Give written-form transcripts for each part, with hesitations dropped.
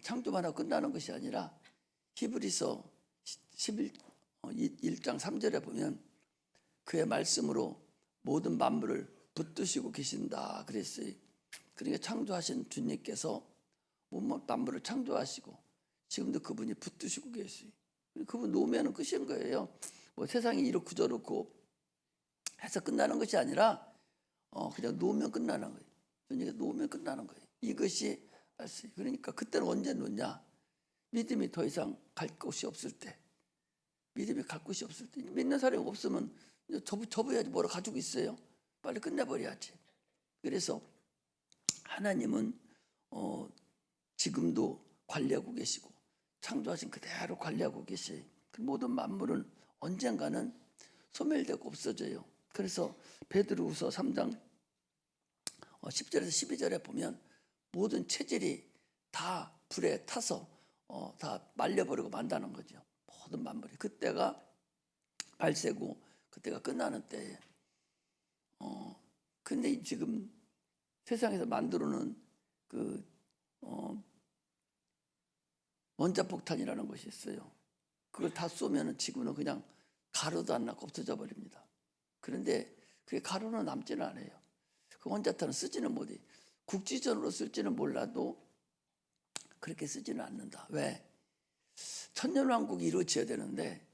창조만 하고 끝나는 것이 아니라 히브리서 1장 3절에 보면 그의 말씀으로 모든 만물을 붙드시고 계신다 그랬어요. 그러니까 창조하신 주님께서 모든 만물을 창조하시고 지금도 그분이 붙드시고 계세요. 그분 놓으면 끝인 거예요. 뭐 세상이 이렇고 저렇고 해서 끝나는 것이 아니라 그냥 놓으면 끝나는 거예요. 그러니까 놓으면 끝나는 거예요. 이것이 말씀. 그러니까 그때는 언제 놓냐? 믿음이 더 이상 갈 곳이 없을 때. 믿음이 갈 곳이 없을 때. 믿는 사람이 없으면 접어야지. 뭐라 가지고 있어요. 빨리 끝내버려야지. 그래서 하나님은 지금도 관리하고 계시고 창조하신 그대로 관리하고 계셔요. 그 모든 만물은 언젠가는 소멸되고 없어져요. 그래서 베드로후서 3장 10절에서 12절에 보면 모든 체질이 다 불에 타서 다 말려버리고 만다는 거죠. 모든 만물이. 그때가 발세고 그때가 끝나는 때에. 근데 지금 세상에서 만들어놓은 그 원자폭탄이라는 것이 있어요. 그걸 다 쏘면은 지구는 그냥 가루도 안 나고 없어져 버립니다. 그런데 그게 가루는 남지는 않아요. 그 원자탄은 쓰지는 못해. 국지전으로 쓸지는 몰라도 그렇게 쓰지는 않는다. 왜? 천년왕국이 이루어져야 되는데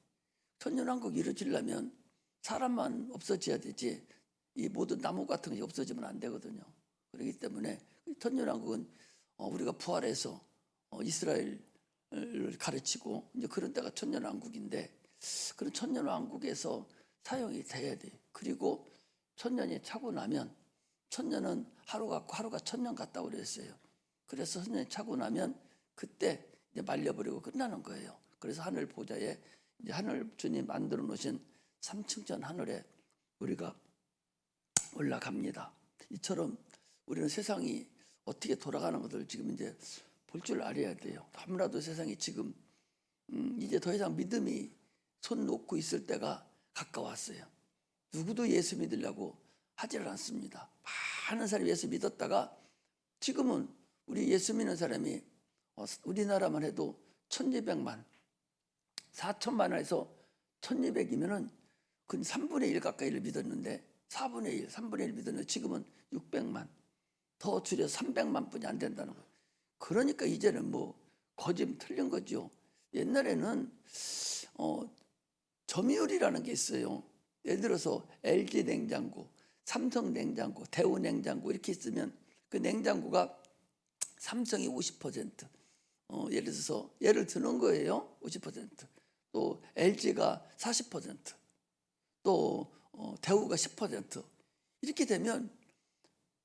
천년왕국이 이루어지려면 사람만 없어져야 되지 이 모든 나무 같은 것이 없어지면 안 되거든요. 그렇기 때문에 천년왕국은 우리가 부활해서 이스라엘을 가르치고 이제 그런 때가 천년왕국인데 그런 천년왕국에서 사용이 돼야 돼. 그리고 천년이 차고 나면 천년은 하루 같고 하루가 천년 같다고 그랬어요. 그래서 천년이 차고 나면 그때 이제 말려버리고 끝나는 거예요. 그래서 하늘 보좌에 이제 하늘 주님 만들어 놓으신 3층전 하늘에 우리가 올라갑니다. 이처럼 우리는 세상이 어떻게 돌아가는 것을 지금 이제 볼 줄 알아야 돼요. 아무라도 세상이 지금 이제 더 이상 믿음이 손 놓고 있을 때가 가까웠어요. 누구도 예수 믿으려고 하지를 않습니다. 많은 사람이 예수 믿었다가 지금은 우리 예수 믿는 사람이 우리나라만 해도 1200만 4천만에서 1200이면은 그 3분의 1 가까이를 믿었는데 4분의 1, 3분의 1 믿었는데 지금은 600만 더 줄여 300만 뿐이 안 된다는 거예요. 그러니까 이제는 뭐 거짓 틀린 거죠. 옛날에는 점유율이라는 게 있어요. 예를 들어서 LG 냉장고, 삼성 냉장고, 대우 냉장고 이렇게 있으면 그 냉장고가 삼성이 50%, 예를 들어서 예를 드는 거예요. 50%, 또 LG가 40%, 또 대우가 10% 이렇게 되면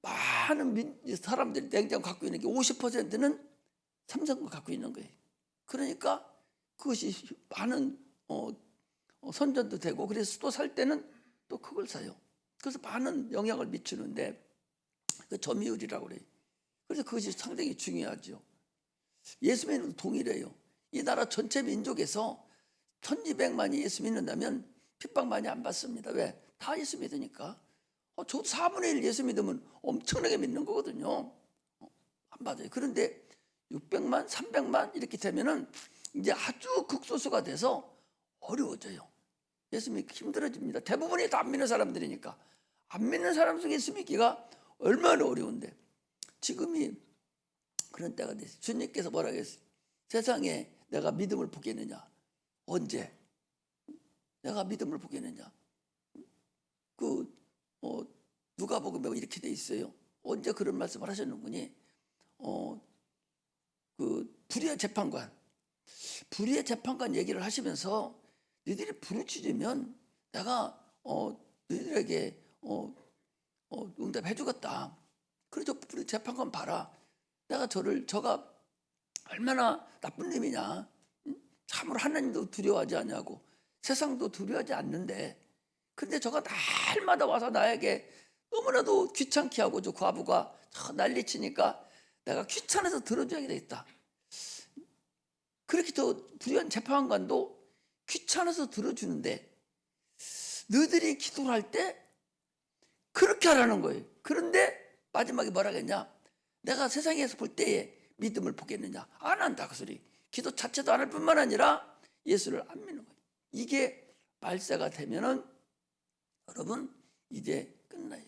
많은 사람들이 냉장고 갖고 있는 게 50%는 삼성 거 갖고 있는 거예요. 그러니까 그것이 많은 선전도 되고 그래서 또 살 때는 또 그걸 사요. 그래서 많은 영향을 미치는데 그 점유율이라고 그래요. 그래서 그것이 상당히 중요하죠. 예수 믿는 동일해요. 이 나라 전체 민족에서 1200만이 예수 믿는다면 핍박 많이 안 받습니다. 왜? 다 예수 믿으니까. 저도 4분의 1 예수 믿으면 엄청나게 믿는 거거든요. 안 받아요. 그런데 600만, 300만 이렇게 되면은 이제 아주 극소수가 돼서 어려워져요. 예수 믿기 힘들어집니다. 대부분이 다 안 믿는 사람들이니까. 안 믿는 사람 속에 예수 믿기가 얼마나 어려운데. 지금이 그런 때가 됐어요. 주님께서 뭐라고 했어요? 세상에 내가 믿음을 보겠느냐? 언제? 내가 믿음을 보겠느냐? 누가복음에 이렇게 돼 있어요. 언제 그런 말씀을 하셨는구니? 불의의 재판관 얘기를 하시면서 너희들이 부르짖으면 내가 너희들에게 응답해 주겠다. 그래서 불의의 재판관 봐라. 저가 얼마나 나쁜 놈이냐. 참으로 하나님도 두려워하지 않냐고 세상도 두려워하지 않는데 근데 저가 날마다 와서 나에게 너무나도 귀찮게 하고 저 과부가 난리치니까 내가 귀찮아서 들어줘야 되겠다. 그렇게 더 불의한 재판관도 귀찮아서 들어주는데 너희들이 기도를 할 때 그렇게 하라는 거예요. 그런데 마지막에 뭐라 했냐? 내가 세상에서 볼 때에 믿음을 보겠느냐? 안 한다 그 소리. 기도 자체도 안 할 뿐만 아니라 예수를 안 믿는 거예요. 이게 말세가 되면은 여러분 이제 끝나요.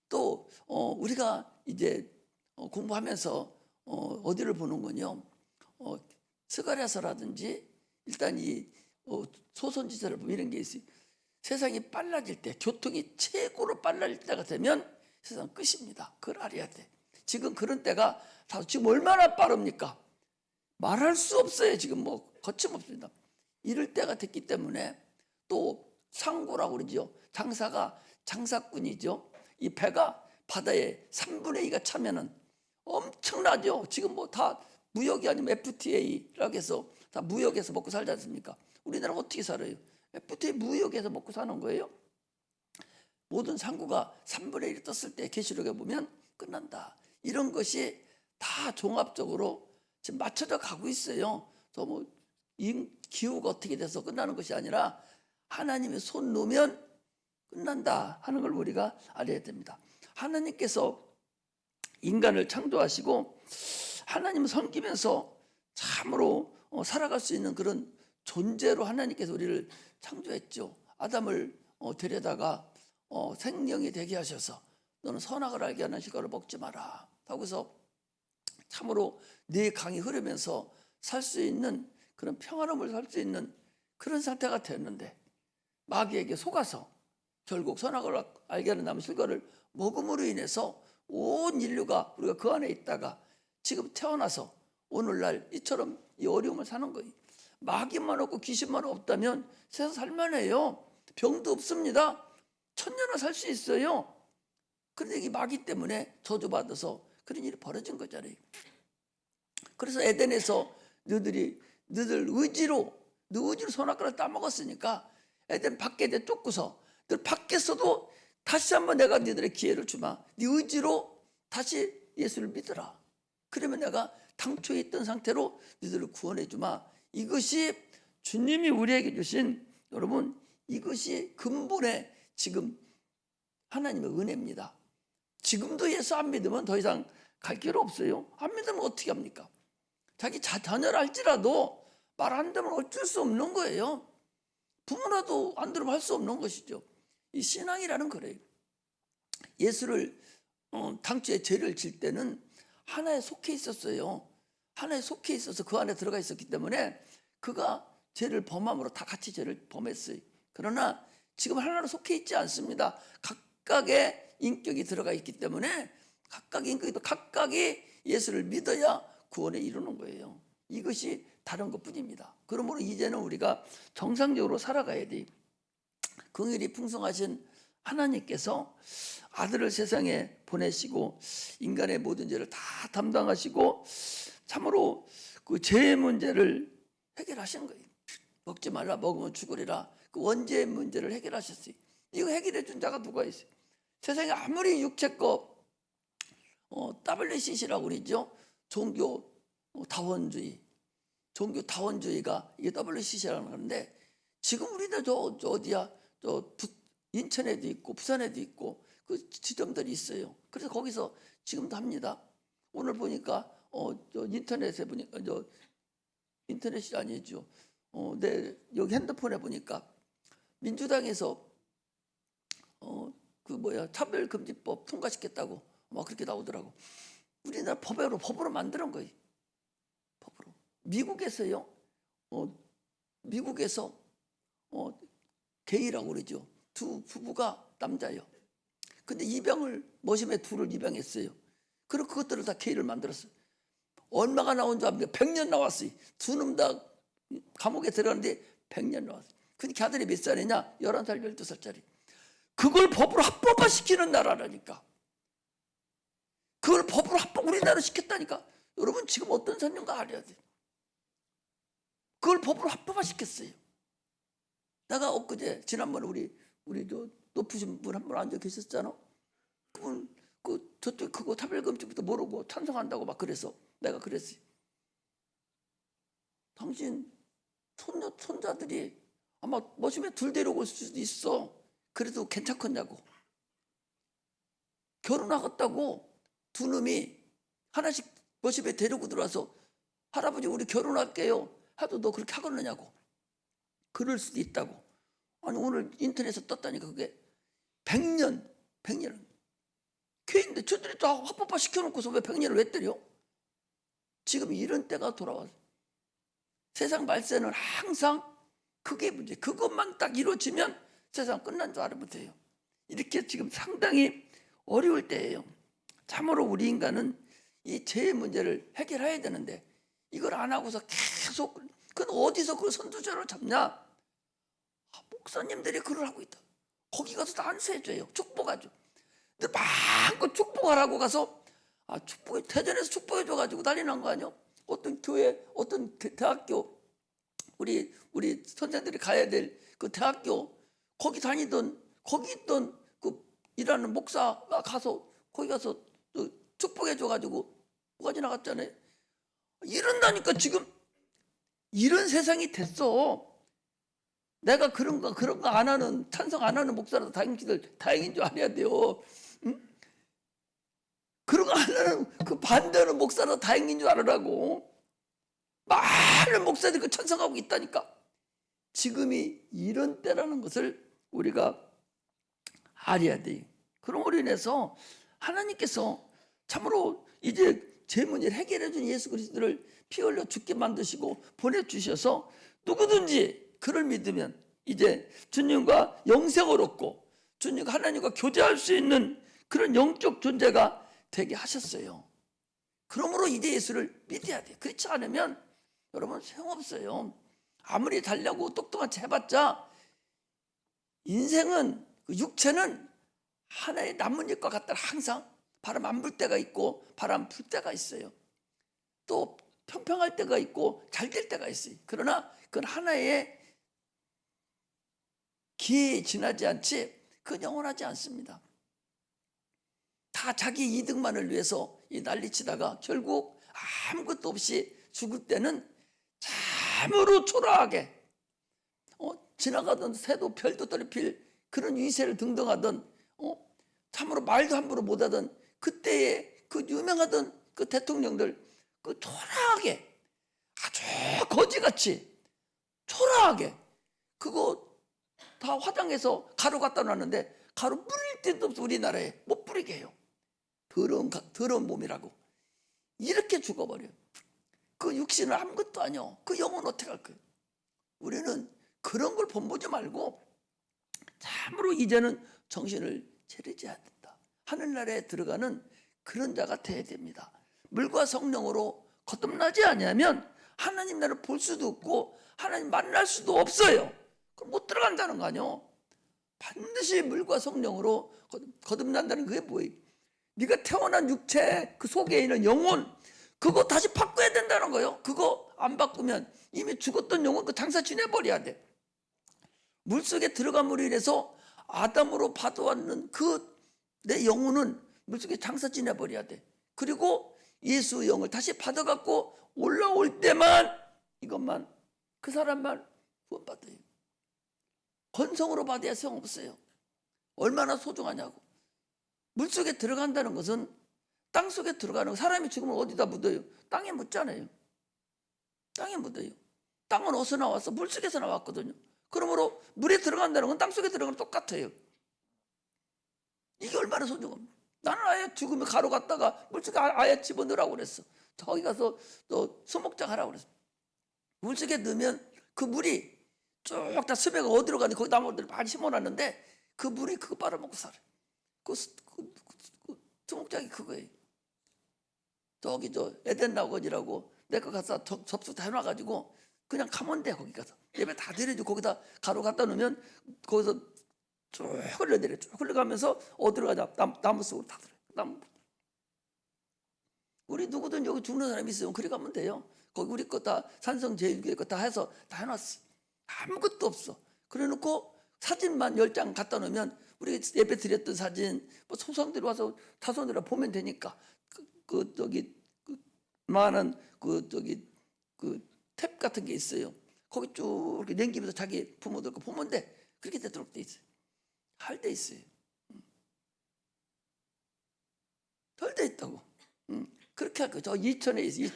또 우리가 이제 공부하면서 어디를 보는군요. 스가랴서라든지 일단 이 소선지서를 보면 이런 게 있어요. 세상이 빨라질 때, 교통이 최고로 빨라질 때가 되면 세상 끝입니다. 그걸 알아야 돼. 지금 그런 때가 지금 얼마나 빠릅니까? 말할 수 없어요. 지금 뭐 거침없습니다. 이럴 때가 됐기 때문에 또 상고라고 그러죠. 장사꾼이죠. 이 배가 바다에 3분의 2가 차면은 엄청나죠. 지금 뭐 다 무역이 아니면 FTA라고 해서 다 무역에서 먹고 살지 않습니까? 우리나라 어떻게 살아요? FTA 무역에서 먹고 사는 거예요. 모든 상고가 3분의 1이 떴을 때 계시록에 보면 끝난다. 이런 것이 다 종합적으로 지금 맞춰져 가고 있어요. 뭐 기후가 어떻게 돼서 끝나는 것이 아니라 하나님의 손 놓으면 끝난다 하는 걸 우리가 알아야 됩니다. 하나님께서 인간을 창조하시고 하나님을 섬기면서 참으로 살아갈 수 있는 그런 존재로 하나님께서 우리를 창조했죠. 아담을 데려다가 생명이 되게 하셔서 너는 선악을 알게 하는 실과를 먹지 마라 하고서 참으로 네 강이 흐르면서 살 수 있는 그런 평화로움을 살 수 있는 그런 상태가 되었는데 마귀에게 속아서 결국 선악을 알게 하는 나무 실과를 먹음으로 인해서 온 인류가 우리가 그 안에 있다가 지금 태어나서 오늘날 이처럼 이 어려움을 사는 거예요. 마귀만 없고 귀신만 없다면 세상 살만해요. 병도 없습니다. 천년을 살 수 있어요. 그런데 이 마귀 때문에 저주받아서 그런 일이 벌어진 거잖아요. 그래서 에덴에서 너들 의지로 선악과를 따먹었으니까 에덴 밖에 쫓고서 너 밖에서도 다시 한번 내가 너희들의 기회를 주마. 네 의지로 다시 예수를 믿어라. 그러면 내가 당초에 있던 상태로 너희들을 구원해 주마. 이것이 주님이 우리에게 주신 여러분 이것이 근본의 지금 하나님의 은혜입니다. 지금도 예수 안 믿으면 더 이상 갈 길 없어요. 안 믿으면 어떻게 합니까? 자기 자녀를 할지라도 말 안 되면 어쩔 수 없는 거예요. 부모라도 안 들으면 할 수 없는 것이죠. 이 신앙이라는 그래요. 예수를 당초에 죄를 질 때는 하나에 속해 있었어요. 하나에 속해 있어서 그 안에 들어가 있었기 때문에 그가 죄를 범함으로 다 같이 죄를 범했어요. 그러나 지금 하나로 속해 있지 않습니다. 각각의 인격이 들어가 있기 때문에 각각이 예수를 믿어야 구원에 이르는 거예요. 이것이 다른 것뿐입니다. 그러므로 이제는 우리가 정상적으로 살아가야 돼. 긍휼이 풍성하신 하나님께서 아들을 세상에 보내시고 인간의 모든 죄를 다 담당하시고 참으로 그 죄의 문제를 해결하신 거예요. 먹지 말라, 먹으면 죽으리라. 그 원죄의 문제를 해결하셨어요. 이거 해결해 준 자가 누가 있어요? 세상에 아무리 육체껏 WCC라고 그러죠. 종교 다원주의가 이게 WCC라는 건데 지금 우리도 저 어디야? 인천에도 있고 부산에도 있고 그 지점들이 있어요. 그래서 거기서 지금도 합니다. 오늘 보니까 저 인터넷에 보니까 인터넷이 아니죠. 여기 핸드폰에 보니까 민주당에서 차별금지법 통과시켰다고 막 그렇게 나오더라고. 우리나라 법으로 만드는 거예요. 법으로. 미국에서요. 미국에서 게이라고 그러죠. 두 부부가 남자예요. 근데 입양을 머슴에 둘을 입양했어요. 그리고 그것들을 다 게이를 만들었어요. 얼마가 나온 줄 압니까? 100년 나왔어요. 두 놈 다 감옥에 들어갔는데 100년 나왔어요. 근데 걔 아들이 몇 살이냐? 11살, 12살짜리. 그걸 법으로 합법화시키는 나라라니까. 그걸 법으로 우리나라로 시켰다니까. 여러분 지금 어떤 상황인가 알아야 돼. 그걸 법으로 합법화시켰어요. 내가 엊그제 지난번에 우리 저 높으신 분 한 분 앉아 계셨잖아. 그분 저쪽 그거 차별금지부터 모르고 찬성한다고 막 그래서 내가 그랬어요. 당신 손자들이 아마 머슴에 둘 데려올 수도 있어. 그래도 괜찮겠냐고. 결혼하겠다고 두 놈이 하나씩 모십에 데리고 들어와서 할아버지 우리 결혼할게요 하도 너 그렇게 하겠느냐고. 그럴 수도 있다고. 아니 오늘 인터넷에 떴다니까 그게 100년 교회인데 저들이 다 합법화 시켜놓고서 왜 100년을 왜 때려? 지금 이런 때가 돌아와서 세상 말세는 항상 그게 문제. 그것만 딱 이루어지면 세상 끝난 줄 알으면 돼요. 이렇게 지금 상당히 어려울 때예요. 참으로 우리 인간은 이 죄의 문제를 해결해야 되는데 이걸 안 하고서 계속 그건 어디서 그 선두자로 잡냐? 목사님들이 그걸 하고 있다. 거기 가서 다 안수해줘요. 축복하죠. 근데 마음껏 축복하라고 가서 대전에서 축복해줘가지고 난리 난 거 아니요? 어떤 교회, 어떤 대학교 우리 선생들이 가야 될 그 대학교 거기 있던 그 일하는 목사가 가서 거기 가서 축복해줘가지고 뭐가 지나갔잖아요. 이런다니까 지금 이런 세상이 됐어. 내가 그런 거 안 하는 찬성 안 하는 목사라도 다행인 줄 알아야 돼요. 응? 그런 거 안 하는 그 반대하는 목사라도 다행인 줄 알으라고. 많은 목사들이 그 찬성하고 있다니까. 지금이 이런 때라는 것을 우리가 알아야 돼요. 그럼으로 인해서 하나님께서 참으로 이제 제 문제를 해결해 준 예수 그리스도를 피 흘려 죽게 만드시고 보내주셔서 누구든지 그를 믿으면 이제 주님과 영생을 얻고 주님과 하나님과 교제할 수 있는 그런 영적 존재가 되게 하셨어요. 그러므로 이제 예수를 믿어야 돼요. 그렇지 않으면 여러분 소용없어요. 아무리 달려고 똑똑한 해봤자 인생은 그 육체는 하나의 나뭇잎과 같다. 항상 바람 안 불 때가 있고 바람 불 때가 있어요. 또 평평할 때가 있고 잘 될 때가 있어요. 그러나 그건 하나의 기회에 지나지 않지 그건 영원하지 않습니다. 다 자기 이득만을 위해서 난리치다가 결국 아무것도 없이 죽을 때는 참으로 초라하게 지나가던 새도 별도 떨어필 그런 위세를 등등하던 참으로 말도 함부로 못하던 그때의 그 유명하던 그 대통령들 그 초라하게 아주 거지같이 초라하게 그거 다 화장해서 가루 갖다 놨는데 가루 뿌릴 데도 없어. 우리나라에 못 뿌리게 해요. 더러운 몸이라고 이렇게 죽어버려요. 그 육신은 아무것도 아니요. 그 영은 어떻게 할 거예요? 우리는 그런 걸 본보지 말고 참으로 이제는 정신을 차려야 된다. 하늘나라에 들어가는 그런 자가 돼야 됩니다. 물과 성령으로 거듭나지 않으면 하나님 나라를 볼 수도 없고 하나님 만날 수도 없어요. 그럼 못 들어간다는 거 아니요. 반드시 물과 성령으로 거듭난다는 그게 뭐예요? 네가 태어난 육체 그 속에 있는 영혼 그거 다시 바꿔야 된다는 거예요. 그거 안 바꾸면 이미 죽었던 영혼 그 장사 지내버려야 돼. 물속에 들어감으로 인해서 아담으로 받아왔는 그 내 영혼은 물속에 장사 지내버려야 돼. 그리고 예수의 영을 다시 받아갖고 올라올 때만 이것만 그 사람만 구원받아요. 건성으로 받아야 소용없어요. 얼마나 소중하냐고. 물속에 들어간다는 것은 땅속에 들어가는 거. 사람이 죽으면 어디다 묻어요? 땅에 묻잖아요. 땅에 묻어요. 땅은 어디서 나왔어? 물속에서 나왔거든요. 그러므로 물에 들어간다는 건 땅속에 들어가는 건 똑같아요. 이게 얼마나 소중합니까? 나는 아예 죽으면 가로 갔다가 물속에 아예 집어넣으라고 그랬어. 저기 가서 또 수목장 하라고 그랬어. 물속에 넣으면 그 물이 쭉 다 습해가 어디로 가는데 거기 나무들 많이 심어놨는데 그 물이 그거 빨아먹고 살아요. 그 수목장이 그거예요. 저기 에덴 나거지라고 내가 가서 접수 다 해놔가지고 그냥 가면 돼. 거기 가서 예배 다 드려주고 거기다 가루 갖다 놓으면 거기서 쭉 흘러내려. 쭉 흘러가면서 어디로 가냐? 나무 속으로 다 들어요. 나무. 우리 누구든 여기 죽는 사람이 있으면 그리 가면 돼요. 거기 우리 거 다 산성제일교회 거 다 해서 다 해놨어. 아무것도 없어. 그래놓고 사진만 10장 갖다 놓으면 우리 예배 드렸던 사진 뭐 소상들이 와서 타손들이 보면 되니까 많은 탭 같은 게 있어요. 거기 쭉 이렇게 넘기면서 자기 부모들 거 보면 돼. 그렇게 되도록 돼 있어요. 할 돼 있어요. 덜 돼 있다고. 그렇게 할 거예요. 저 이천에 있어요.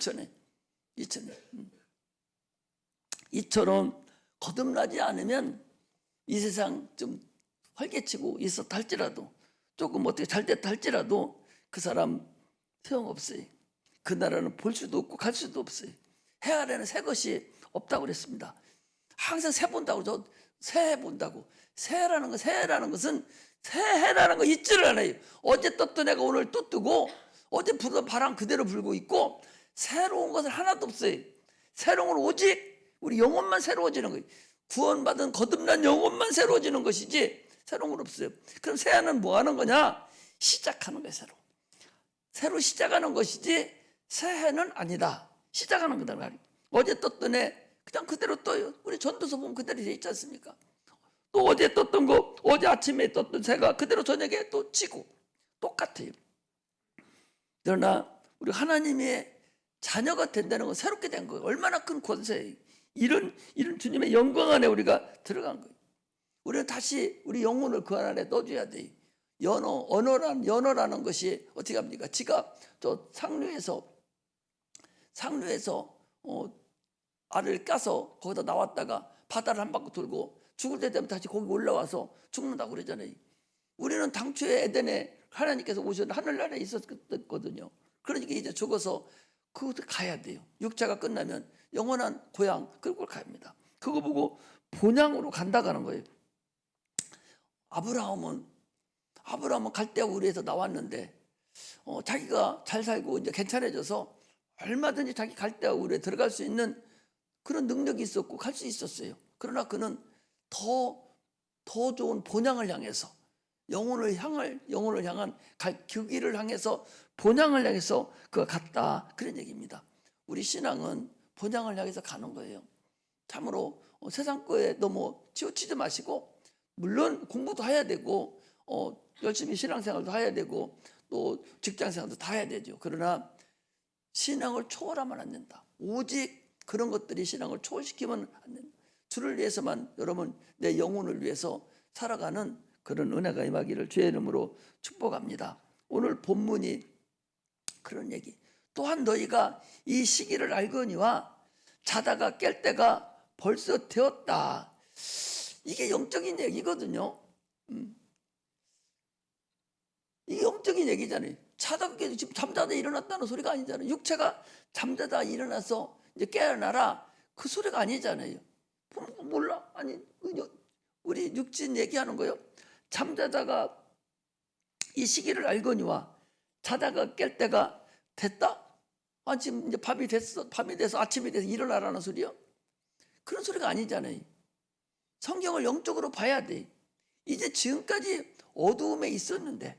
이천에. 이처럼 거듭나지 않으면 이 세상 좀 활개치고 있었다 할지라도, 조금 어떻게 잘 됐다 할지라도 그 사람 소용없어요. 그 나라는 볼 수도 없고 갈 수도 없어요. 해 아래는 새 것이 없다고 그랬습니다. 항상 새 본다고, 저 새해 본다고. 새해라는 것은 새해라는 거 잊지를 않아요. 어제 떴던 해가 오늘 또 뜨고, 어제 불던 바람 그대로 불고 있고, 새로운 것은 하나도 없어요. 새로운 건 오직 우리 영혼만 새로워지는 거예요. 구원받은 거듭난 영혼만 새로워지는 것이지 새로운 건 없어요. 그럼 새해는 뭐 하는 거냐? 시작하는 거예요. 새로 시작하는 것이지 새해는 아니다. 시작하는 거다. 어제 떴던 해 그냥 그대로 떠요. 우리 전도서 보면 그대로 돼 있지 않습니까? 또 어제 떴던 거, 어제 아침에 떴던 새가 그대로 저녁에 또 지고 똑같아요. 그러나 우리 하나님의 자녀가 된다는 건 새롭게 된 거예요. 얼마나 큰 권세예요. 이런 주님의 영광 안에 우리가 들어간 거예요. 우리는 다시 우리 영혼을 그 안에 넣어줘야 돼요. 연어라는 것이 어떻게 합니까? 지가 저 상류에서 알을 까서 거기다 나왔다가 바다를 한 바퀴 돌고 죽을 때 되면 다시 거기 올라와서 죽는다고 그러잖아요. 우리는 당초에 에덴에 하나님께서 오셔서 하늘나라에 있었거든요. 그러니까 이제 죽어서 그것도 가야 돼요. 육체가 끝나면 영원한 고향 그걸 가야 합니다. 그거 보고 본향으로 간다가는 거예요. 아브라함은 갈대아 우리에서 나왔는데 자기가 잘 살고 이제 괜찮아져서 얼마든지 자기 갈대아 우리에 들어갈 수 있는 그런 능력이 있었고 갈 수 있었어요. 그러나 그는 더 좋은 본향을 향해서 영혼을 향한 그 길을 향해서 본향을 향해서 그가 갔다, 그런 얘기입니다. 우리 신앙은 본향을 향해서 가는 거예요. 참으로 세상 거에 너무 치우치지 마시고, 물론 공부도 해야 되고 열심히 신앙생활도 해야 되고 또 직장생활도 다 해야 되죠. 그러나 신앙을 초월하면 안 된다. 오직 그런 것들이 신앙을 초월시키면 안 된다. 주를 위해서만, 여러분 내 영혼을 위해서 살아가는 그런 은혜가 임하기를 주의 이름으로 축복합니다. 오늘 본문이 그런 얘기. 또한 너희가 이 시기를 알거니와 자다가 깰 때가 벌써 되었다. 이게 영적인 얘기거든요. 이게 영적인 얘기잖아요. 자다가 지금 잠자다 일어났다는 소리가 아니잖아요. 육체가 잠자다 일어나서 이제 깨어나라, 그 소리가 아니잖아요. 몰라? 아니, 우리 육신 얘기하는 거요. 잠자다가 이 시기를 알거니와 자다가 깰 때가 됐다? 지금 이제 밤이 돼서 아침이 돼서 일어나라는 소리요? 그런 소리가 아니잖아요. 성경을 영적으로 봐야 돼. 이제 지금까지 어두움에 있었는데,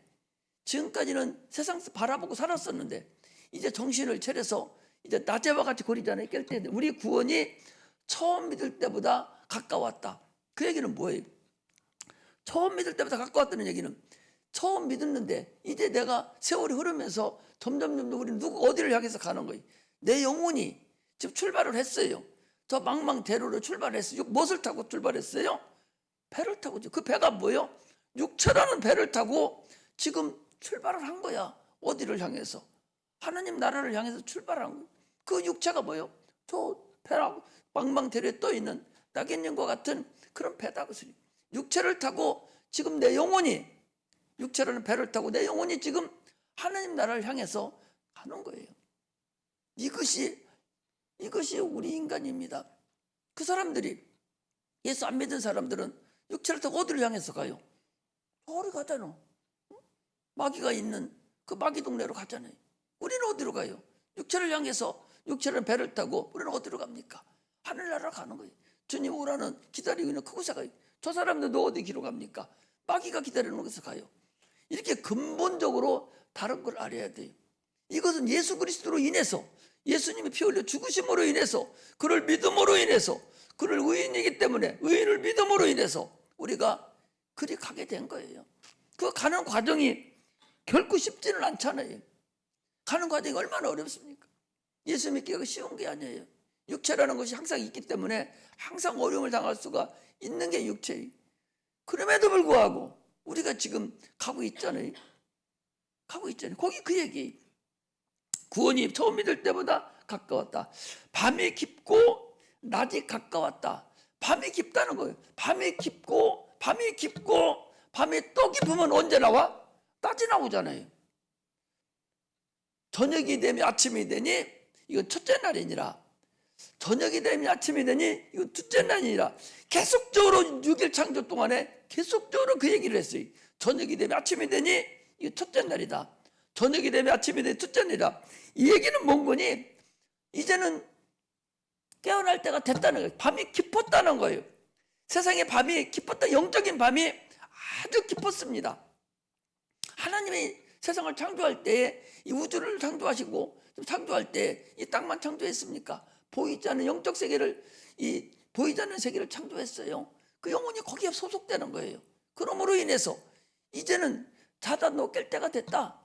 지금까지는 세상에서 바라보고 살았었는데, 이제 정신을 차려서 이제 낮에와 같이 거리잖아요. 깰 때. 우리 구원이 처음 믿을 때보다 가까웠다. 그 얘기는 뭐예요? 처음 믿을 때보다 가까웠다는 얘기는, 처음 믿었는데 이제 내가 세월이 흐르면서 점점 우리는 어디를 향해서 가는 거예요? 내 영혼이 지금 출발을 했어요. 저 망망대로로 출발했어요. 무엇을 타고 출발했어요? 배를 타고. 그 배가 뭐예요? 육체라는 배를 타고 지금 출발을 한 거야. 어디를 향해서? 하나님 나라를 향해서 출발한 거예요. 그 육체가 뭐예요? 저 배라고 망망대로에 떠 있는 낙엽령과 같은 그런 배다. 그 소리. 육체를 타고 지금 내 영혼이, 육체라는 배를 타고 내 영혼이 지금 하나님 나라를 향해서 가는 거예요. 이것이 우리 인간입니다. 그 사람들이, 예수 안 믿은 사람들은 육체를 타고 어디를 향해서 가요? 저리 가잖아. 마귀가 있는 그 마귀 동네로 가잖아요. 우리는 어디로 가요? 육체를 향해서, 육체라는 배를 타고 우리는 어디로 갑니까? 하늘나라 가는 거예요. 주님 오라는 기다리고 있는 그곳에 가요. 저 사람들도 어디 길로 갑니까? 마귀가 기다리는 곳에서 가요. 이렇게 근본적으로 다른 걸 알아야 돼요. 이것은 예수 그리스도로 인해서, 예수님이 피 흘려 죽으심으로 인해서, 그를 믿음으로 인해서, 그를 의인이기 때문에 의인을 믿음으로 인해서 우리가 그리 가게 된 거예요. 그 가는 과정이 결코 쉽지는 않잖아요. 가는 과정이 얼마나 어렵습니까? 예수 믿기가 쉬운 게 아니에요. 육체라는 것이 항상 있기 때문에 항상 어려움을 당할 수가 있는 게 육체예요. 그럼에도 불구하고 우리가 지금 가고 있잖아요. 거기 그 얘기. 구원이 처음 믿을 때보다 가까웠다. 밤이 깊고 낮이 가까웠다. 밤이 깊다는 거예요. 밤이 깊고 밤이 또 깊으면 언제 나와? 낮이 나오잖아요. 저녁이 되면 아침이 되니 이건 첫째 날이니라. 저녁이 되면 아침이 되니 이건 둘째 날이니라. 계속적으로 6일 창조 동안에 계속적으로 그 얘기를 했어요. 저녁이 되면 아침이 되니 이거 첫째 날이다. 저녁이 되면 아침이 되니 둘째 날이다. 이 얘기는 뭔 거니? 이제는 깨어날 때가 됐다는 거예요. 밤이 깊었다는 거예요. 세상에 밤이 깊었다. 영적인 밤이 아주 깊었습니다. 하나님이 세상을 창조할 때에 이 우주를 창조하시고 창조할 때 이 땅만 창조했습니까? 보이지 않는 영적 세계를, 이 보이지 않는 세계를 창조했어요. 그 영혼이 거기에 소속되는 거예요. 그러므로 인해서 이제는 자다 너 깰 때가 됐다.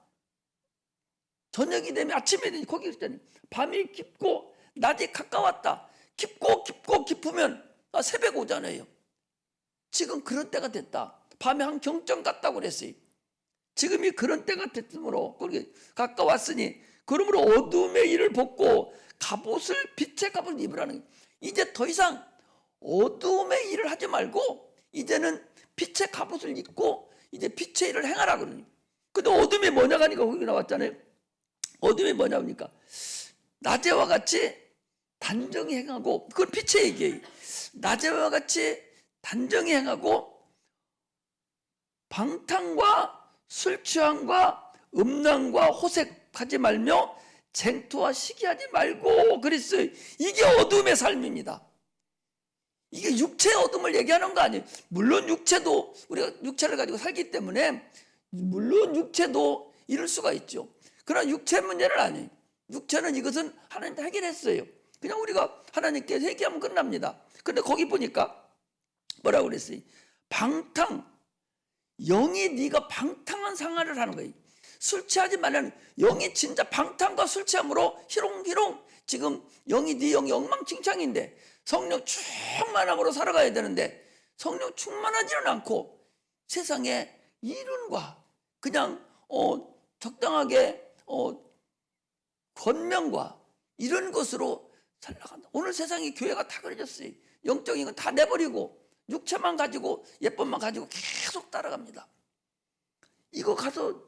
저녁이 되면 아침이 되니 거기 있잖아요. 밤이 깊고 낮이 가까웠다. 깊으면 새벽 오잖아요. 지금 그런 때가 됐다. 밤에 한 경점 같다고 그랬어요. 지금이 그런 때가 됐으므로 거기 가까웠으니 그러므로 어둠의 일을 벗고 갑옷을 빛의 갑옷을 입으라는 거예요. 이제 더 이상 어둠의 일을 하지 말고 이제는 빛의 갑옷을 입고 이제 빛의 일을 행하라 그러니. 근데 어둠이 뭐냐가 하니까 거기 나왔잖아요. 어둠이 뭐냐니까 낮에와 같이 단정히 행하고, 그건 빛의 얘기예요. 낮에와 같이 단정히 행하고 방탕과 술 취함과 음란과 호색하지 말며 쟁토와 시기하지 말고 그랬어요. 이게 어둠의 삶입니다. 이게 육체의 어둠을 얘기하는 거 아니에요. 물론 육체도, 우리가 육체를 가지고 살기 때문에 물론 육체도 이럴 수가 있죠. 그러나 육체 문제는 아니에요. 육체는 이것은 하나님께 해결했어요. 그냥 우리가 하나님께 회개하면 끝납니다. 근데 거기 보니까 뭐라고 그랬어요? 방탕, 영이 네가 방탕한 생활을 하는 거예요. 술 취하지 말라는, 영이 진짜 방탕과 술 취함으로 희롱희롱, 지금 영이 네 영이 엉망진창인데 성령 충만함으로 살아가야 되는데 성령 충만하지는 않고 세상에 이론과 그냥 적당하게 권명과 이런 것으로 살아간다. 오늘 세상이 교회가 다 그려졌어요. 영적인 건 다 내버리고 육체만 가지고 예쁨만 가지고 계속 따라갑니다. 이거 가서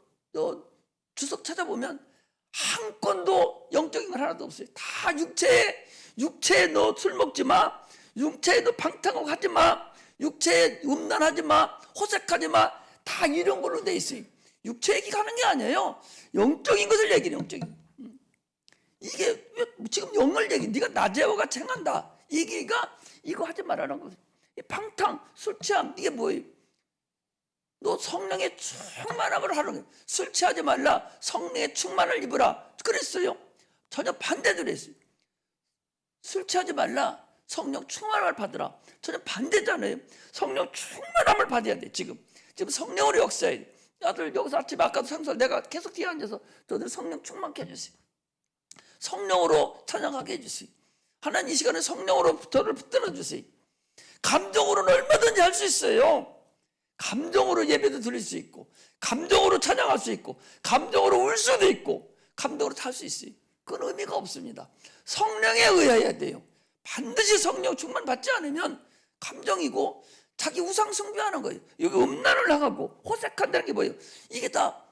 주석 찾아보면 한 건도 영적인 건 하나도 없어요. 다 육체에 너 술 먹지 마, 육체에 너 방탕하고 하지 마, 육체에 음란하지 마, 호색하지 마, 다 이런 걸로 돼 있어요. 육체 얘기가 하는 게 아니에요. 영적인 것을 얘기해요. 영적인. 이게 지금 영을 얘기, 네가 낮에와 같이 행한다. 얘기가 이거 하지 말라는 거예요. 방탕, 술 취함, 이게 뭐예요? 너 성령의 충만함을 하는 거예요. 술 취하지 말라, 성령의 충만을 입으라 그랬어요. 전혀 반대도 했어요. 술 취하지 말라, 성령 충만함을 받으라. 전혀 반대잖아요. 성령 충만함을 받아야 돼. 지금 성령으로 역사해야 돼. 아들 여기서 아침에 아까도 상설 내가 계속 뒤에 앉아서 저들 성령 충만케 해주세요. 성령으로 찬양하게 해주세요. 하나님 이 시간에 성령으로 저를 붙들어 주세요. 감정으로는 얼마든지 할 수 있어요. 감정으로 예배도 드릴 수 있고, 감정으로 찬양할 수 있고, 감정으로 울 수도 있고, 감정으로 탈 수 있어요. 그건 의미가 없습니다. 성령에 의해야 돼요. 반드시 성령 충만 받지 않으면 감정이고 자기 우상 숭배하는 거예요. 여기 음란을 행하고 호색한다는 게 뭐예요? 이게 다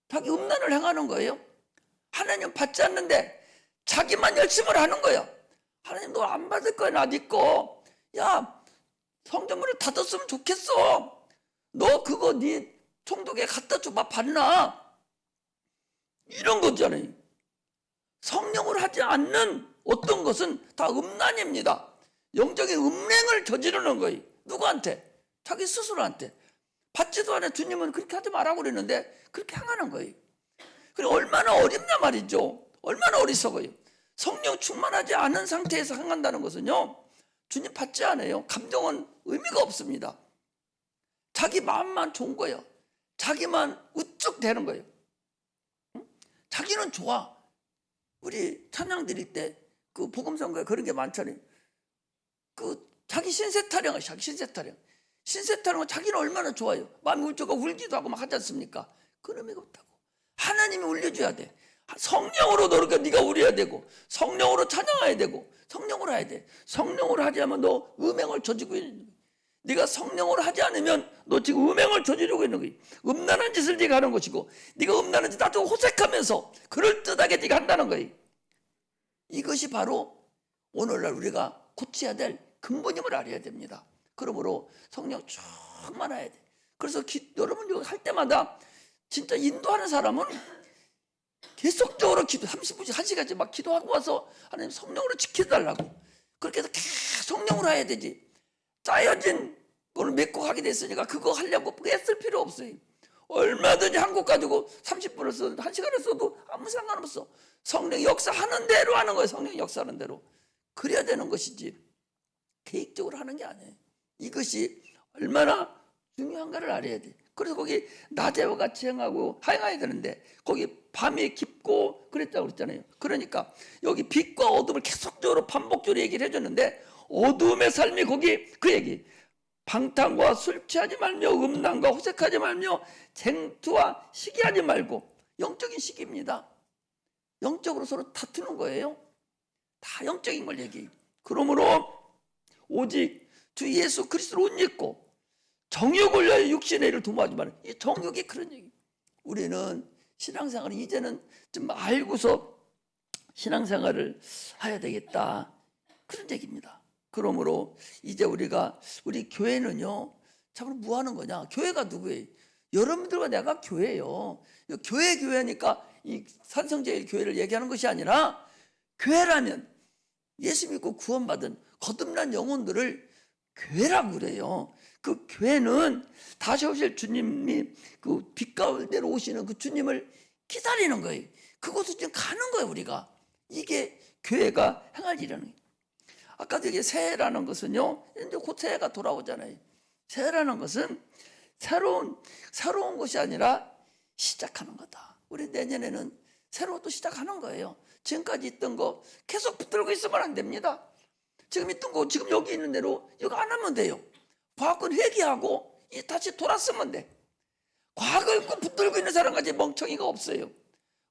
자기 음란을 행하는 거예요. 하나님 받지 않는데 자기만 열심을 하는 거예요. 하나님 너 안 받을 거야. 나 네 거. 야, 성전문을 닫았으면 좋겠어. 너 그거 네 총독에 갖다 줘봐. 받나? 이런 거잖아요. 성령으로 하지 않는 어떤 것은 다 음란입니다. 영적인 음행을 저지르는 거예요. 누구한테? 자기 스스로한테. 받지도 않아. 주님은 그렇게 하지 말라고 그랬는데 그렇게 행하는 거예요. 그리고 얼마나 어렵냐 말이죠. 얼마나 어리석어요. 성령 충만하지 않은 상태에서 행한다는 것은요, 주님 받지 않아요. 감정은 의미가 없습니다. 자기 마음만 좋은 거예요. 자기만 우쭐 대는 거예요. 자기는 좋아. 우리 찬양 드릴 때 그 복음성가에 그런 게 많잖아요. 그 자기 신세 타령을, 자기 신세 타령. 신세 타령은 자기는 얼마나 좋아요. 마음이 울적하고 울기도 하고 막 하지 않습니까? 그런 의미가 없다고. 하나님이 울려줘야 돼. 성령으로 노력해. 네가 울어야 되고 성령으로 찬양해야 되고 성령으로 해야 돼. 성령으로 하지 않으면 너 음행을 저지르고 있는 거야. 네가 성령으로 하지 않으면 너 지금 음행을 저지르고 있는 거야. 음란한 짓을 네가 하는 것이고 네가 음란한 짓 아주 호색하면서 그럴듯하게 네가 한다는 거야. 이것이 바로 오늘날 우리가 고쳐야 될 근본임을 알아야 됩니다. 그러므로 성령 충만해야 돼. 그래서 여러분 이거 할 때마다 진짜 인도하는 사람은 계속적으로 기도 30분씩 1시간씩 막 기도하고 와서 하나님 성령으로 지켜달라고 그렇게 해서 계속 성령으로 해야 되지. 짜여진 거를 맺고 하게 됐으니까 그거 하려고 애쓸 필요 없어요. 얼마든지 한 곡 가지고 30분을 써도 1시간을 써도 아무 상관없어. 성령 역사하는 대로 하는 거예요. 성령 역사하는 대로. 그래야 되는 것이지 계획적으로 하는 게 아니에요. 이것이 얼마나 중요한가를 알아야 돼. 그래서 거기 낮에와 같이 행해야 되는데 거기 밤이 깊고 그랬다고 그랬잖아요. 그러니까 여기 빛과 어둠을 계속적으로 반복적으로 얘기를 해줬는데 어둠의 삶이 거기 그 얘기. 방탕과 술 취하지 말며 음란과 호색하지 말며 쟁투와 시기하지 말고 영적인 시기입니다. 영적으로 서로 다투는 거예요. 다 영적인 걸 얘기해요. 그러므로 오직 주 예수 그리스도를 옷 입고 정욕을 위하여 육신의 일을 도모하지 말라. 이 정욕이 그런 얘기. 우리는 신앙생활을 이제는 좀 알고서 신앙생활을 해야 되겠다. 그런 얘기입니다. 그러므로 이제 우리 교회는요. 참으로 뭐 하는 거냐? 교회가 누구예요? 여러분들과 내가 교회예요. 교회니까 이 산성제일교회를 얘기하는 것이 아니라 교회라면 예수 믿고 구원받은 거듭난 영혼들을 교회라고 그래요. 그 교회는 다시 오실 주님이 그 빛 가운데로 오시는 그 주님을 기다리는 거예요. 그곳을 지금 가는 거예요, 우리가. 이게 교회가 행할 일이라는 거예요. 아까도 이게 새해라는 것은요, 이제 곧 새해가 돌아오잖아요. 새해라는 것은 새로운 것이 아니라 시작하는 거다. 우리 내년에는 새로 또 시작하는 거예요. 지금까지 있던 거 계속 붙들고 있으면 안 됩니다. 지금 있던 거 지금 여기 있는 대로 이거 안 하면 돼요. 과거는 회개하고 다시 돌았으면 돼. 과거에 꼭 붙들고 있는 사람까지 멍청이가 없어요.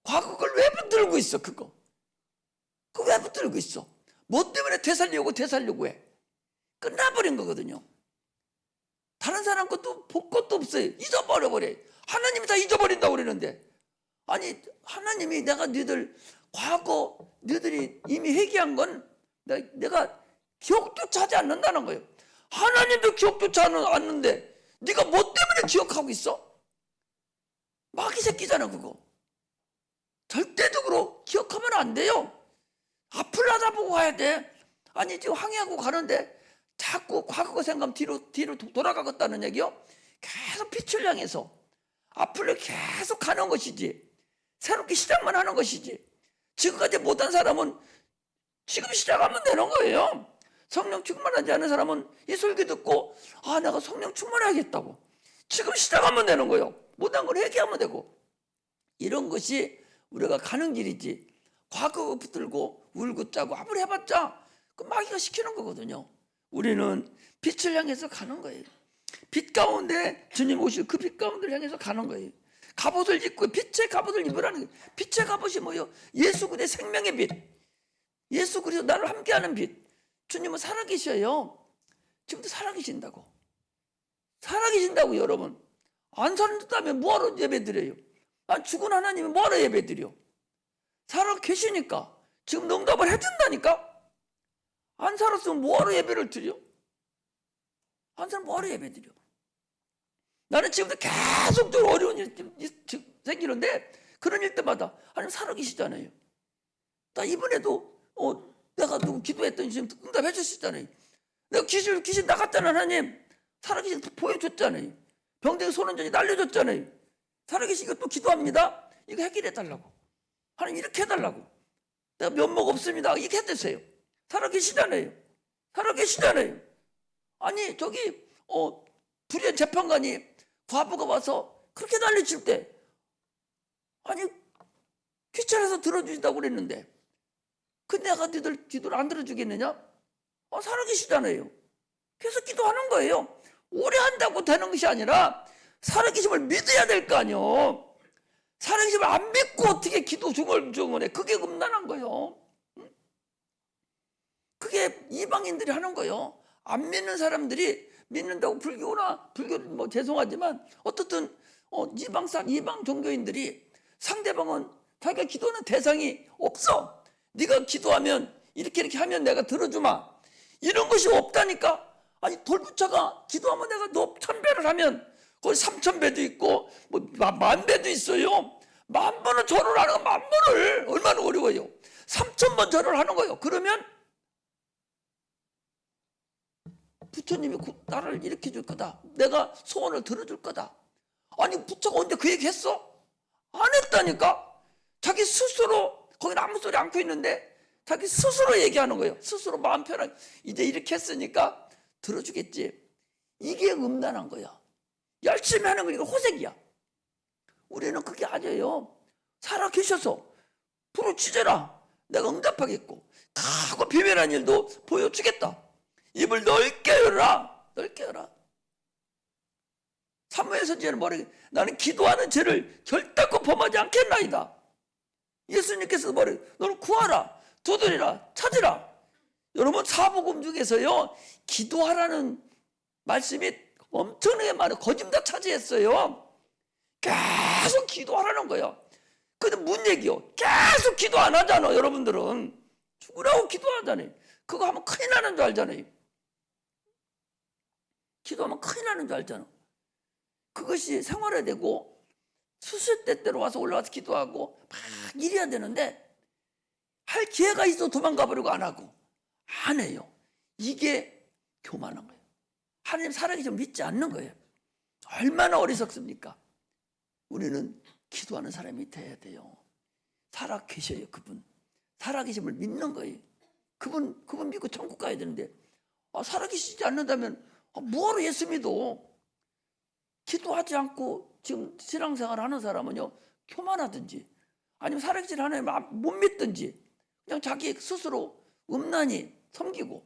과거 걸 왜 붙들고 있어? 그거 왜 붙들고 있어? 뭐 때문에 되살려고 해? 끝나버린 거거든요. 다른 사람 것도 볼 것도 없어요. 잊어버려버려. 하나님이 다 잊어버린다고 그러는데 아니 하나님이 너희들이 이미 회개한 건 내가 기억조차 하지 않는다는 거예요. 하나님도 기억조차 않는데 네가 뭐 때문에 기억하고 있어? 마귀 새끼잖아 그거. 절대적으로 기억하면 안 돼요. 앞을 내다보고 가야 돼. 아니 지금 항해하고 가는데 자꾸 과거 생각하면 뒤로 돌아가겠다는 얘기요? 계속 빛을 향해서 앞을 계속 가는 것이지 새롭게 시작만 하는 것이지 지금까지 못한 사람은 지금 시작하면 되는 거예요. 성령 충만하지 않은 사람은 이 설교 듣고 내가 성령 충만해야겠다고 지금 시작하면 되는 거예요. 못한 걸 회개하면 되고 이런 것이 우리가 가는 길이지 과거 붙들고 울고 짜고 아무리 해봤자 그 마귀가 시키는 거거든요. 우리는 빛을 향해서 가는 거예요. 빛 가운데 주님 오실 그 빛 가운데를 향해서 가는 거예요. 갑옷을 입고 빛의 갑옷을 입으라는 거예요. 빛의 갑옷이 뭐예요? 예수 그리스도의 생명의 빛. 예수 그리스도 나를 함께하는 빛. 주님은 살아계셔요. 지금도 살아계신다고. 살아계신다고 여러분. 안 살았다면 뭐하러 예배드려요? 죽은 하나님은 뭐하러 예배드려? 살아계시니까. 지금 응답을 해준다니까? 안 살았으면 뭐하러 예배를 드려? 안 살면 뭐하러 예배 드려? 나는 지금도 계속적으로 어려운 일 생기는데 그런 일 때마다 하나님 살아계시잖아요. 나 이번에도 내가 누구 기도했더니 지금 응답해 주셨잖아요. 내가 귀신 나갔잖아 하나님. 살아계신 보여줬잖아요. 병든 손원전이 날려줬잖아요. 살아계신 이것도 기도합니다. 이거 해결해달라고. 하나님 이렇게 해달라고. 내가 면목 없습니다. 이렇게 해주세요. 살아계시잖아요. 살아계시잖아요. 아니 저기 불의한 재판관이 과부가 와서 그렇게 난리칠 때 아니 귀찮아서 들어주신다고 그랬는데 근데 내가 너희들 기도를 안 들어주겠느냐? 살아계시잖아요. 계속 기도하는 거예요. 오래 한다고 되는 것이 아니라 살아계심을 믿어야 될 거 아니요. 살아계심을 안 믿고 어떻게 기도 중얼중얼해? 그게 음란한 거예요. 그게 이방인들이 하는 거예요. 안 믿는 사람들이 믿는다고 불교 뭐 죄송하지만 어떻든 이방 종교인들이 상대방은 자기가 기도하는 대상이 없어. 네가 기도하면 이렇게 하면 내가 들어주마. 이런 것이 없다니까. 아니 돌부처가 기도하면 내가 너 1000배를 하면 거기 3000배도 있고 뭐 10,000배도 있어요. 10,000번은 절을 하는 거 10,000번을 얼마나 어려워요. 3000번 절을 하는 거예요. 그러면 부처님이 나를 일으켜 줄 거다. 내가 소원을 들어줄 거다. 아니 부처가 언제 그 얘기 했어? 안 했다니까. 자기 스스로 거기는 아무 소리 않고 있는데 자기 스스로 얘기하는 거예요. 스스로 마음 편하게 이제 이렇게 했으니까 들어주겠지. 이게 음란한 거야. 열심히 하는 거 이거 호색이야. 우리는 그게 아니에요. 살아 계셔서 부르짖어라. 내가 응답하겠고 가고 비밀한 일도 보여주겠다. 입을 넓게 열어라. 넓게 열어라. 사무엘 선지자는 뭐래? 나는 기도하는 죄를 결단코 범하지 않겠나이다. 예수님께서 뭐래? 너는 구하라. 두드리라. 찾으라. 여러분 사복음 중에서요 기도하라는 말씀이 엄청나게 많아요. 거짓 다 차지했어요. 계속 기도하라는 거예요. 근데 뭔 얘기요? 계속 기도 안 하잖아. 여러분들은 죽으라고 기도하잖아요. 그거 하면 큰일 나는 줄 알잖아요. 기도하면 큰일 나는 줄 알잖아. 그것이 생활화되고 수술 때때로 와서 올라와서 기도하고 막 이래야 되는데 할 기회가 있어 도망가 버리고 안 하고 안 해요. 이게 교만한 거예요. 하나님 살아계심을 믿지 않는 거예요. 얼마나 어리석습니까? 우리는 기도하는 사람이 돼야 돼요. 살아 계셔요. 그분 살아계심을 믿는 거예요. 그분 믿고 천국 가야 되는데 살아 계시지 않는다면 뭐하러 예수 믿어? 기도하지 않고 지금 신앙생활 하는 사람은요 교만하든지 아니면 살아계신 하나님 못 믿든지 그냥 자기 스스로 음란히 섬기고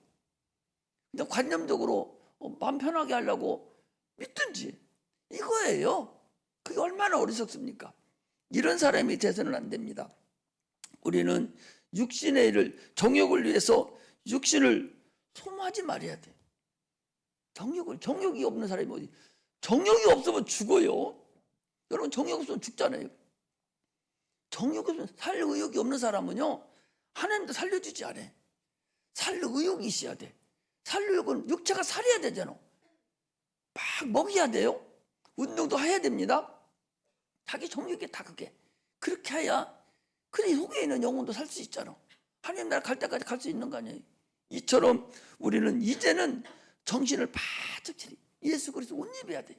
그냥 관념적으로 마음 편하게 하려고 믿든지 이거예요. 그게 얼마나 어리석습니까? 이런 사람이 돼서는 안 됩니다. 우리는 육신의 일을 정욕을 위해서 육신을 소모하지 말아야 돼. 정욕이 없는 사람이 어디? 정욕이 없으면 죽어요. 여러분 정욕 없으면 죽잖아요. 정욕이 없으면 살 의욕이 없는 사람은요 하나님도 살려주지 않아. 살 의욕이 있어야 돼. 살 의욕은 육체가 살아야 되잖아. 막 먹여야 돼요. 운동도 해야 됩니다. 자기 정욕이 다 그게. 그렇게 해야 그래 속에 있는 영혼도 살 수 있잖아. 하나님 나라 갈 때까지 갈 수 있는 거 아니에요. 이처럼 우리는 이제는 정신을 바짝 차리. 예수 그리스도 옷 입어야 돼.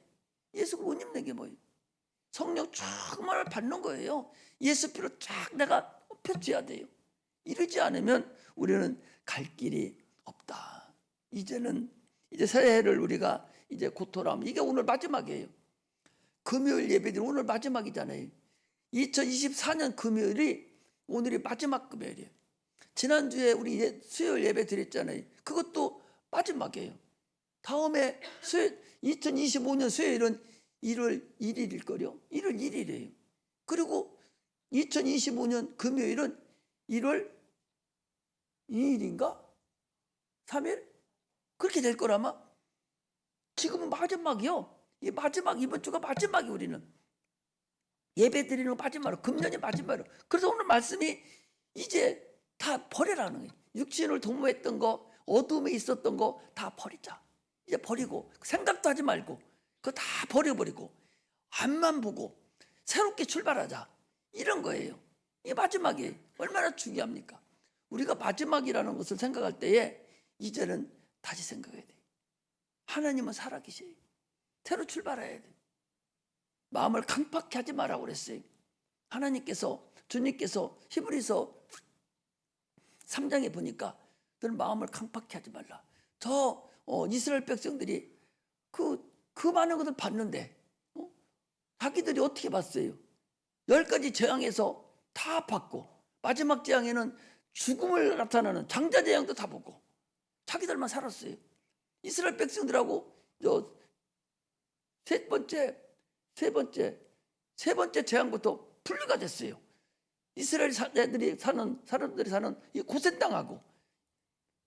예수 그리스도 옷 입는 게 뭐예요? 성령 충만을 받는 거예요. 예수 피로 쫙 내가 펴줘야 돼요. 이러지 않으면 우리는 갈 길이 없다. 이제 새해를 우리가 이제 곧 돌아오면 이게 오늘 마지막이에요. 금요일 예배들이 오늘 마지막이잖아요. 2024년 금요일이 오늘이 마지막 금요일이에요. 지난주에 우리 이제 수요일 예배 드렸잖아요. 그것도 마지막이에요. 다음에 2025년 수요일은 1월 1일일 거요. 1월 1일이에요. 그리고 2025년 금요일은 1월 2일인가? 3일? 그렇게 될 거라마. 지금은 마지막이요. 이 마지막 이번 주가 마지막이 우리는 예배 드리는 거 마지막으로 금년이 마지막으로. 그래서 오늘 말씀이 이제 다 버리라는 거예요. 육신을 도모했던 거, 어둠에 있었던 거 다 버리자. 이제 버리고 생각도 하지 말고 그거 다 버려버리고 앞만 보고 새롭게 출발하자. 이런 거예요. 이게 마지막이에요. 얼마나 중요합니까? 우리가 마지막이라는 것을 생각할 때에 이제는 다시 생각해야 돼요. 하나님은 살아계셔요. 새로 출발해야 돼요. 마음을 강팍히 하지 말라고 그랬어요. 주님께서 히브리서 3장에 보니까 너는 마음을 강팍히 하지 말라. 이스라엘 백성들이 그 많은 것을 봤는데 자기들이 어떻게 봤어요? 10가지 재앙에서 다 봤고 마지막 재앙에는 죽음을 나타나는 장자 재앙도 다 보고 자기들만 살았어요. 이스라엘 백성들하고 세 번째 재앙부터 분리가 됐어요. 이스라엘 사람들이 사는 이 고센 땅하고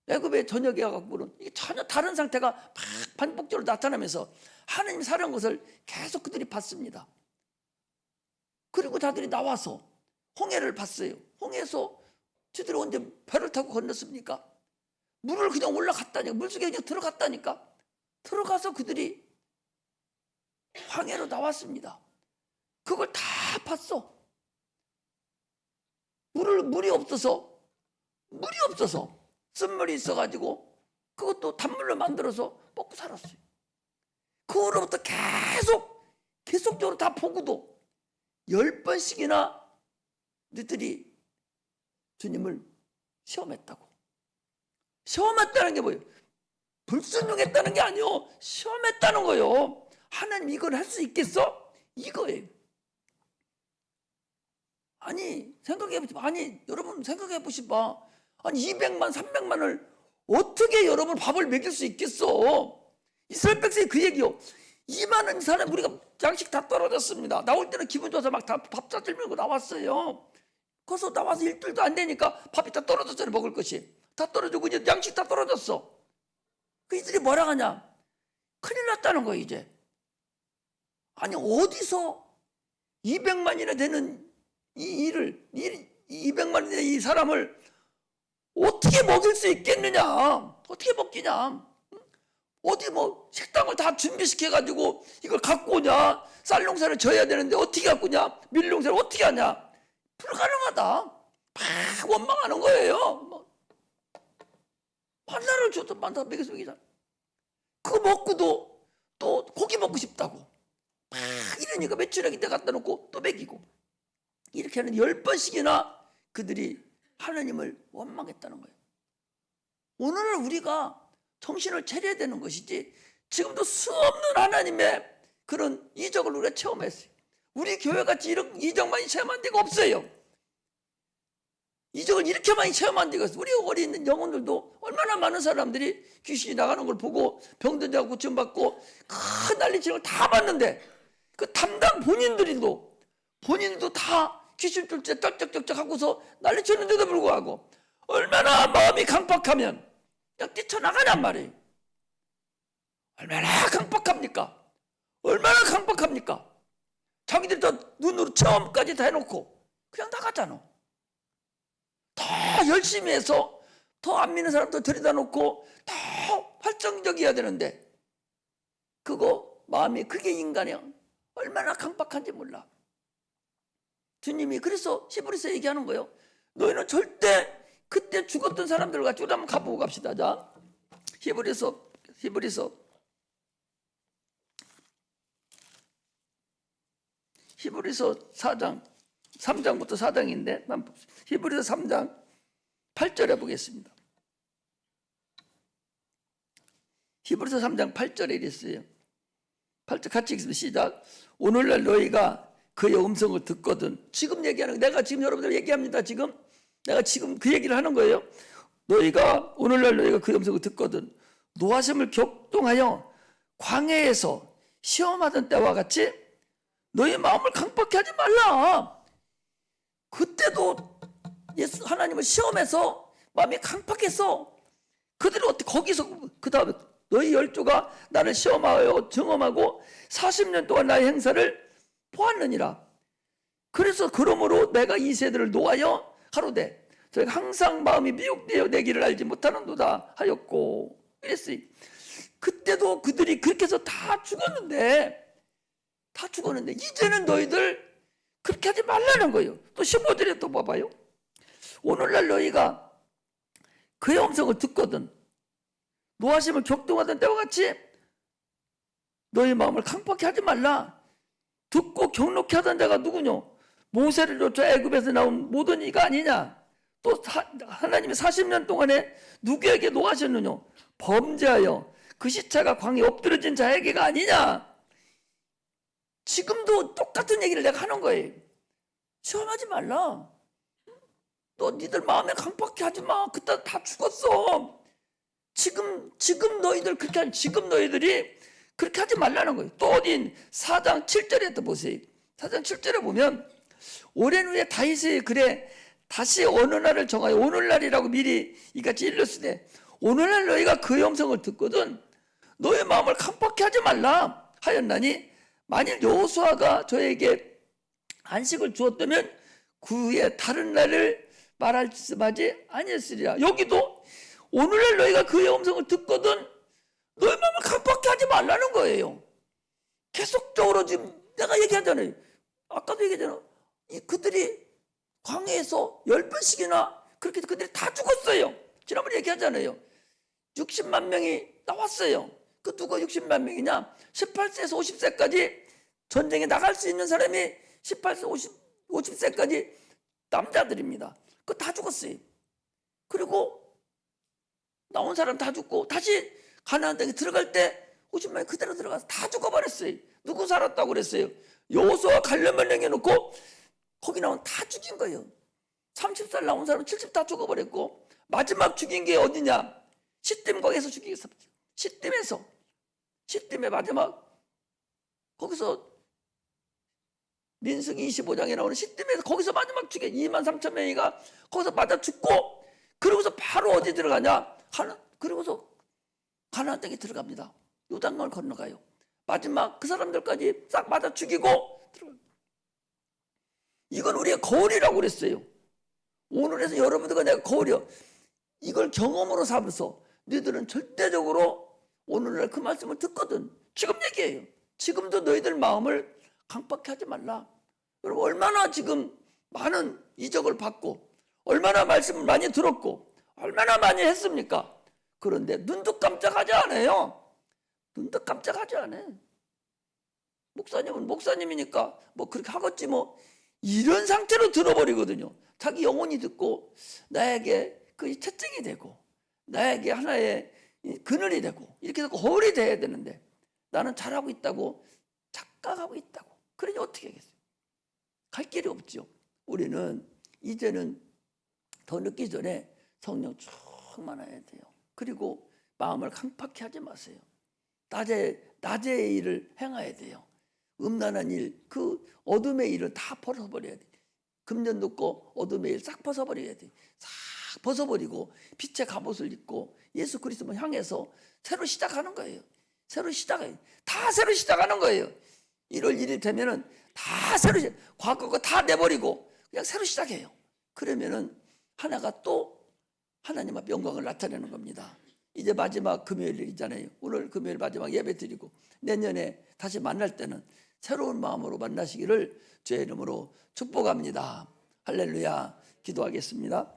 애굽의 전역에 가고는 이게 전혀 다른 상태가 막 반복적으로 나타나면서 하나님 사는 것을 계속 그들이 봤습니다. 그리고 다들이 나와서 홍해를 봤어요. 홍해에서 저들이 언제 배를 타고 건넜습니까? 물을 그냥 올라갔다니까, 물속에 그냥 들어갔다니까. 들어가서 그들이 황해로 나왔습니다. 그걸 다 봤어. 물이 없어서 쓴물이 있어가지고 그것도 단물로 만들어서 먹고 살았어요. 그 후로부터 계속적으로 다 보고도 10번씩이나 너희들이 주님을 시험했다고. 시험했다는 게 뭐예요? 불순종했다는 게 아니요, 시험했다는 거예요. 하나님 이걸 할 수 있겠어? 이거예요. 여러분 생각해 보시봐. 아니 200만 300만을 어떻게 여러분 밥을 먹일 수 있겠어? 이스라엘 백성이 그 얘기요. 이 많은 사람 우리가 양식 다 떨어졌습니다. 나올 때는 기분 좋아서 막 다 밥 싸들 밀고 나왔어요. 거기서 나와서 일주일도 안 되니까 밥이 다 떨어졌잖아요. 먹을 것이 다 떨어지고 이제 양식 다 떨어졌어. 그 이들이 뭐라 하냐? 큰일 났다는 거예요. 이제 아니 어디서 200만이나 되는 이 200만이나 이 사람을 어떻게 먹일 수 있겠느냐? 어떻게 먹기냐? 어디 뭐 식당을 다 준비시켜가지고 이걸 갖고 오냐? 쌀농사를 져야 되는데 어떻게 갖고 오냐? 밀농사를 어떻게 하냐? 불가능하다. 막 원망하는 거예요. 만나를 줘도 만나 먹여서 먹이자. 그거 먹고도 또 고기 먹고 싶다고. 막 이러니까 며칠에 갖다 놓고 또 먹이고. 이렇게 하는 10번씩이나 그들이 하나님을 원망했다는 거예요. 오늘은 우리가 정신을 차려야 되는 것이지, 지금도 수없는 하나님의 그런 이적을 우리가 체험했어요. 우리 교회같이 이런 이적 많이 체험한 데가 없어요. 이적을 이렇게 많이 체험한 데가 없어요. 우리 어린 영혼들도 얼마나 많은 사람들이 귀신이 나가는 걸 보고 병든 자가 고침받고 큰 난리치는 걸 다 봤는데, 그 담당 본인들도 다 귀신 쫓아 쩔쩍쩔쩍 하고서 난리쳤는데도 불구하고 얼마나 마음이 강팍하면 그냥 뛰쳐나가냔 말이에요. 얼마나 강팍합니까? 얼마나 강팍합니까? 자기들 다 눈으로 체험까지 다 해놓고 그냥 나가잖아. 더 열심히 해서 더 안 믿는 사람도 들여다 놓고 더 활성적이어야 되는데, 그거 마음이 그게 인간이 얼마나 강팍한지 몰라. 주님이 그래서 히브리서 얘기하는 거예요. 너희는 절대 그때 죽었던 사람들 같이 우리 한번 가보고 갑시다. 자, 히브리서 4장 3장부터 4장인데 히브리서 3장 8절에 보겠습니다. 히브리서 3장 8절에 이랬어요. 8절 같이 읽습니다. 시작. 오늘날 너희가 그의 음성을 듣거든. 지금 얘기하는, 내가 지금 여러분들 얘기합니다. 내가 지금 그 얘기를 하는 거예요. 오늘날 너희가 그의 음성을 듣거든 노하심을 격동하여 광야에서 시험하던 때와 같이 너희 마음을 강팍히 하지 말라. 그때도 예수 하나님을 시험해서 마음이 강팍해서 그들이 어떻게 거기서 그 다음에 너희 열조가 나를 시험하여 증험하고 40년 동안 나의 행사를 보았느니라. 그러므로 내가 이 세대를 노하여 가로되 저희가 항상 마음이 미혹되어 내기를 알지 못하는도다 하였고 이랬어요. 그때도 그들이 그렇게 해서 다 죽었는데 이제는 너희들 그렇게 하지 말라는 거예요. 또 15절에 또 봐봐요. 오늘날 너희가 그의 음성을 듣거든 노하심을 격동하던 때와 같이 너희 마음을 강팍히 하지 말라. 듣고 경록히 하던 자가 누구냐? 모세를 쫓아 애굽에서 나온 모든 이가 아니냐? 또 하나님이 40년 동안에 누구에게 노하셨느냐? 범죄하여 그 시체가 광에 엎드려진 자에게가 아니냐? 지금도 똑같은 얘기를 내가 하는 거예요. 시험하지 말라. 너 니들 마음에 강팍히 하지 마. 그때 다 죽었어. 지금 너희들 그렇게 한 지금 너희들이 그렇게 하지 말라는 거예요. 또 어딘 4장 7절에 또 보세요. 4장 7절에 보면 오랜 후에 다윗의 글에 다시 어느 날을 정하여 오늘날이라고 미리 이같이 일렀으되 오늘날 너희가 그의 음성을 듣거든 너의 마음을 깜빡히 하지 말라 하였나니 만일 여호수아가 저에게 안식을 주었다면 그 후에 다른 날을 말씀하지 아니했으리라. 여기도 오늘날 너희가 그의 음성을 듣거든 너의 마음을 깜빡히 하지 말라는 거예요. 계속적으로 지금 내가 얘기하잖아요. 아까도 얘기했잖아요. 그들이 광야에서 10번씩이나 그렇게 그들이 다 죽었어요. 지난번에 얘기하잖아요. 60만 명이 나왔어요. 그 누가 60만 명이냐? 18세에서 50세까지 전쟁에 나갈 수 있는 사람이 18세, 50세까지 남자들입니다. 그거 다 죽었어요. 그리고 나온 사람 다 죽고 다시 가나안 땅에 들어갈 때 50만이 그대로 들어가서 다 죽어버렸어요. 누구 살았다고 그랬어요? 여호수아 갈렙만 남겨놓고 거기 나온 다 죽인 거예요. 30살 나온 사람 70 다 죽어버렸고 마지막 죽인 게 어디냐? 시딤 거기서 죽이겠어. 시딤의 마지막 거기서 민수기 25장에 나오는 시딤에서 거기서 마지막 죽여 2만 3천 명이가 거기서 맞아 죽고 그러고서 바로 어디 들어가냐? 그러고서 가나안 땅에 들어갑니다. 요단강을 건너가요. 마지막 그 사람들까지 싹 맞아 죽이고 들어가요. 이건 우리의 거울이라고 그랬어요. 오늘에서 여러분들과 내가 거울이요. 이걸 경험으로 삼아서 너희들은 절대적으로 오늘날 그 말씀을 듣거든. 지금 얘기해요. 지금도 너희들 마음을 강박해 하지 말라. 여러분 얼마나 지금 많은 이적을 받고 얼마나 말씀을 많이 들었고 얼마나 많이 했습니까? 그런데 눈도 깜짝하지 않아요. 눈도 깜짝하지 않아요. 목사님은 목사님이니까 뭐 그렇게 하겠지 뭐 이런 상태로 들어버리거든요. 자기 영혼이 듣고 나에게 그 채증이 되고 나에게 하나의 그늘이 되고 이렇게 해서 거울이 돼야 되는데 나는 잘하고 있다고 착각하고 있다고 그러니 어떻게 하겠어요? 갈 길이 없죠. 우리는 이제는 더 늦기 전에 성령 충만해야 돼요. 그리고 마음을 강팍히 하지 마세요. 낮의 일을 행해야 돼요. 음란한 일, 그 어둠의 일을 다 벗어버려야 돼. 금년 늦고 어둠의 일 싹 벗어버려야 돼. 싹 벗어버리고 빛의 갑옷을 입고 예수 그리스도를 향해서 새로 시작하는 거예요. 새로 시작해요. 다 새로 시작하는 거예요. 1월 1일 되면은 다 새로 과거 거 다 내버리고 그냥 새로 시작해요. 그러면은 하나가 또 하나님 앞에 영광을 나타내는 겁니다. 이제 마지막 금요일이잖아요. 오늘 금요일 마지막 예배 드리고 내년에 다시 만날 때는 새로운 마음으로 만나시기를 주의 이름으로 축복합니다. 할렐루야. 기도하겠습니다.